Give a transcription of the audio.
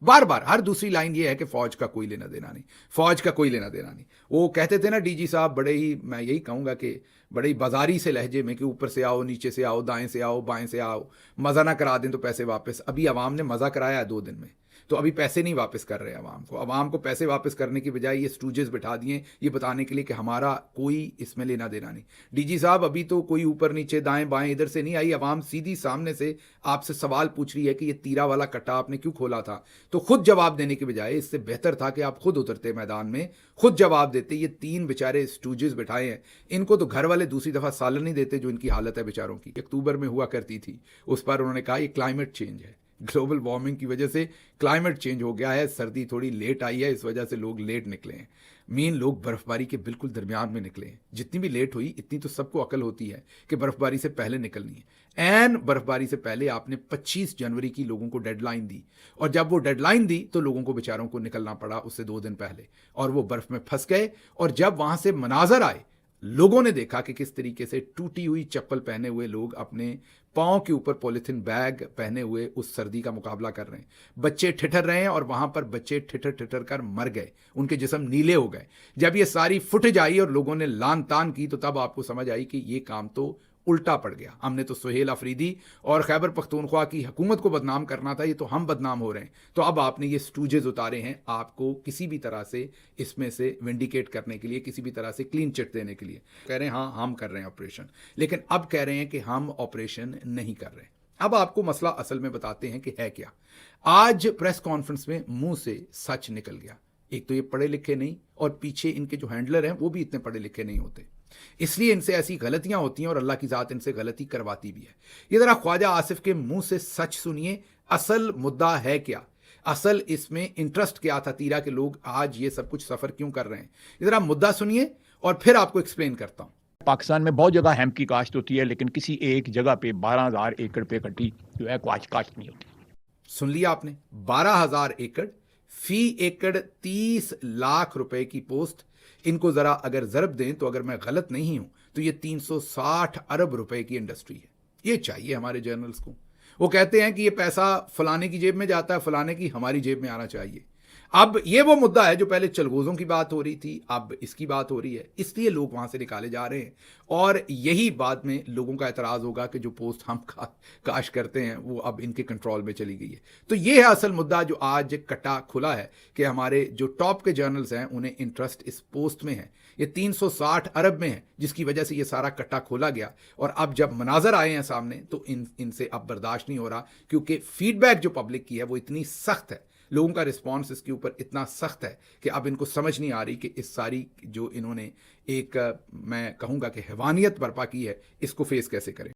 बार बार हर दूसरी लाइन ये है कि फौज का कोई लेना देना नहीं, फौज का कोई लेना देना नहीं। वो कहते थे ना डीजी साहब, बड़े ही, मैं यही कहूँगा कि बड़े ही बाजारी से लहजे में, कि ऊपर से आओ, नीचे से आओ, दाएं से आओ, बाएं से आओ, मज़ा ना करा दें तो पैसे वापस। अभी आवाम ने मज़ा कराया है 2 दिन में, तो अभी पैसे नहीं वापस कर रहे आवाम को पैसे वापस करने की बजाय ये स्टूजेस बिठा दिए ये बताने के लिए कि हमारा कोई इसमें लेना देना नहीं। डीजी साहब, अभी तो कोई ऊपर नीचे दाएं बाएं इधर से नहीं आई, आवाम सीधी सामने से आपसे सवाल पूछ रही है कि ये तीरा वाला कट्टा आपने क्यों खोला था। तो खुद जवाब देने के बजाय इससे बेहतर था कि आप खुद उतरते मैदान में, खुद जवाब देते। ये 3 बेचारे स्टूजेस बिठाए हैं, इनको तो घर वाले दूसरी दफ़ा सालन नहीं देते जो इनकी हालत है बेचारों की। अक्टूबर में हुआ करती थी, उस पर उन्होंने कहा ये क्लाइमेट चेंज है, ग्लोबल वार्मिंग की वजह से क्लाइमेट चेंज हो गया है, सर्दी थोड़ी लेट आई है, इस वजह से लोग लेट निकले हैं। लोग बर्फबारी के बिल्कुल दरमियान में निकले हैं। जितनी भी लेट हुई इतनी तो सबको अकल होती है कि बर्फबारी से पहले निकलनी है। एन बर्फबारी से पहले आपने 25 जनवरी की लोगों को डेडलाइन दी, और जब वो डेडलाइन दी तो लोगों को बेचारों को निकलना पड़ा उससे 2 दिन पहले, और वो बर्फ में फंस गए। और जब वहां से मनाजर आए, लोगों ने देखा कि किस तरीके से टूटी हुई चप्पल पहने हुए लोग अपने पाँव के ऊपर पॉलिथीन बैग पहने हुए उस सर्दी का मुकाबला कर रहे हैं। बच्चे ठिठर रहे हैं, और वहां पर बच्चे ठिठर ठिठर कर मर गए, उनके जिस्म नीले हो गए। जब ये सारी फुटेज आई और लोगों ने लान तान की, तो तब आपको समझ आई कि ये काम तो उल्टा पड़ गया। हमने तो सुहेल अफरीदी और खैबर पख्तूनख्वा की हुकूमत को बदनाम करना था, ये तो हम बदनाम हो रहे हैं। तो अब आपने ये स्टूजेस उतारे हैं आपको किसी भी तरह से इसमें से विंडिकेट करने के लिए, किसी भी तरह से क्लीन चिट देने के लिए। कह रहे हैं हाँ हम कर रहे हैं ऑपरेशन, लेकिन अब कह रहे हैं कि हम ऑपरेशन नहीं कर रहे। अब आपको मसला असल में बताते हैं कि है क्या। आज प्रेस कॉन्फ्रेंस में मुंह से सच निकल गया। एक तो ये पढ़े लिखे नहीं, और पीछे इनके जो हैंडलर हैं वो भी इतने पढ़े लिखे नहीं होते, इसलिए इनसे ऐसी गलतियां होती हैं, और अल्लाह की ज़ात इनसे गलती करवाती भी है। ये ज़रा ख्वाजा आसिफ के मुंह से सच सुनिए, असल मुद्दा है क्या, असल इसमें इंटरेस्ट क्या था तीरा के लोग आज ये सब कुछ सफ़र क्यों कर रहे हैं। ये ज़रा मुद्दा सुनिए और फिर आपको एक्सप्लेन करता हूँ। पाकिस्तान में बहुत जगह हेम्प की काश्त होती है, लेकिन किसी एक जगह पे 12,000 एकड़ पे कटी जो है काश्त नहीं होती। सुन लिया आपने, 12,000 एकड़, फी एकड़ 30 लाख रुपए की पोस्ट। इनको जरा अगर ज़रब दें तो अगर मैं गलत नहीं हूं तो ये 360 अरब रुपए की इंडस्ट्री है। ये चाहिए हमारे जर्नल्स को। वो कहते हैं कि ये पैसा फलाने की जेब में जाता है, फलाने की हमारी जेब में आना चाहिए। अब ये वो मुद्दा है जो पहले चलगोजों की बात हो रही थी, अब इसकी बात हो रही है, इसलिए लोग वहां से निकाले जा रहे हैं। और यही बाद में लोगों का एतराज़ होगा कि जो पोस्ट हम काश करते हैं वो अब इनके कंट्रोल में चली गई है। तो ये है असल मुद्दा जो आज कटा खुला है कि हमारे जो टॉप के जर्नल्स हैं उन्हें इंटरेस्ट इस पोस्ट में है। ये 360 अरब में है, जिसकी वजह से ये सारा कट्टा खोला गया। और अब जब मनाजर आए हैं सामने तो इनसे अब बर्दाश्त नहीं हो रहा, क्योंकि फीडबैक जो पब्लिक की है वो इतनी सख्त है, लोगों का रिस्पांस इसके ऊपर इतना सख्त है कि अब इनको समझ नहीं आ रही कि इस सारी जो इन्होंने एक मैं कहूँगा कि हैवानियत बर्पा की है, इसको फेस कैसे करें।